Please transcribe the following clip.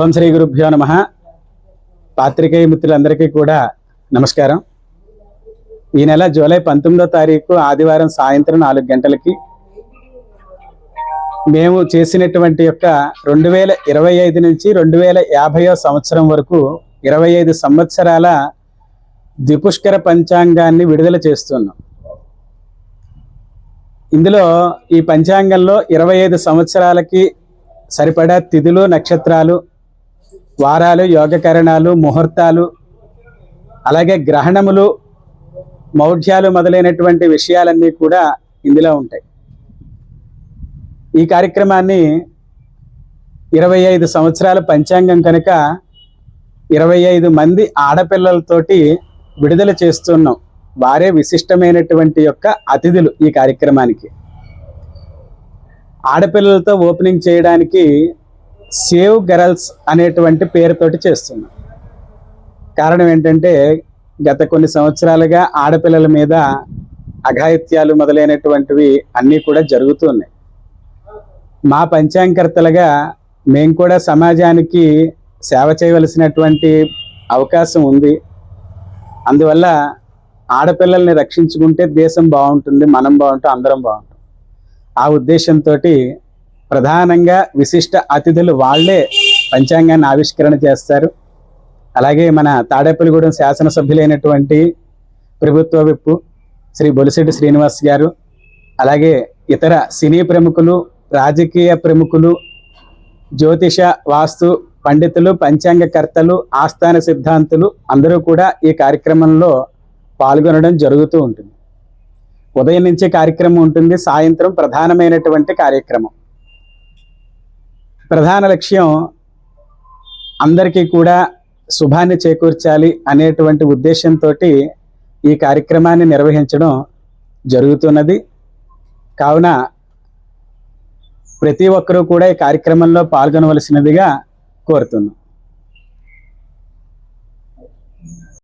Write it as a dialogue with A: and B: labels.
A: ఓం శ్రీ గురుభ్యో నమః. పాత్రికేయ మిత్రులందరికీ కూడా నమస్కారం. ఈ నెల జూలై 19వ తారీఖు ఆదివారం సాయంత్రం 4 గంటలకి మేము చేసినటువంటి యొక్క 2025 నుంచి 2050వ సంవత్సరం వరకు 25 సంవత్సరాల ద్విపుష్కర పంచాంగాన్ని విడుదల చేస్తున్నాం. ఇందులో ఈ పంచాంగంలో 25 సంవత్సరాలకి సరిపడా తిథులు, నక్షత్రాలు, వారాలు, యోగకరణాలు, ముహూర్తాలు, అలాగే గ్రహణములు, మౌఢ్యాలు మొదలైనటువంటి విషయాలన్నీ కూడా ఇందులో ఉంటాయి. ఈ కార్యక్రమాన్ని 25 సంవత్సరాల పంచాంగం కనుక 25 మంది ఆడపిల్లలతోటి విడుదల చేస్తున్నాం. వారే విశిష్టమైనటువంటి యొక్క అతిథులు ఈ కార్యక్రమానికి. ఆడపిల్లలతో ఓపెనింగ్ చేయడానికి సేవ్ గర్ల్స్ అనేటువంటి పేరుతోటి చేస్తున్నాం. కారణం ఏంటంటే గత కొన్ని సంవత్సరాలుగా ఆడపిల్లల మీద అఘాయిత్యాలు మొదలైనటువంటివి అన్నీ కూడా జరుగుతున్నాయి. మా పంచాంగకర్తలుగా మేము కూడా సమాజానికి సేవ చేయవలసినటువంటి అవకాశం ఉంది. అందువల్ల ఆడపిల్లల్ని రక్షించుకుంటే దేశం బాగుంటుంది, మనం బాగుంటాం, అందరం బాగుంటాం. ఆ ఉద్దేశంతో ప్రధానంగా విశిష్ట అతిథులు వాళ్ళే పంచాంగాన్ని ఆవిష్కరణ చేస్తారు. అలాగే మన తాడేపల్లిగూడెం శాసనసభ్యులైనటువంటి ప్రభుత్వ విప్పు శ్రీ బొలిశెట్టి శ్రీనివాస్ గారు, అలాగే ఇతర సినీ ప్రముఖులు, రాజకీయ ప్రముఖులు, జ్యోతిష వాస్తు పండితులు, పంచాంగకర్తలు, ఆస్థాన సిద్ధాంతులు అందరూ కూడా ఈ కార్యక్రమంలో పాల్గొనడం జరుగుతూ ఉంటుంది. ఉదయం నుంచి కార్యక్రమం ఉంటుంది, సాయంత్రం ప్రధానమైనటువంటి కార్యక్రమం. ప్రధాన లక్ష్యం అందరికీ కూడా శుభాన్ని చేకూర్చాలి అనేటువంటి ఉద్దేశంతో ఈ కార్యక్రమాన్ని నిర్వహించడం జరుగుతున్నది. కావున ప్రతి ఒక్కరూ కూడా ఈ కార్యక్రమంలో పాల్గొనవలసినదిగా కోరుతున్నాం.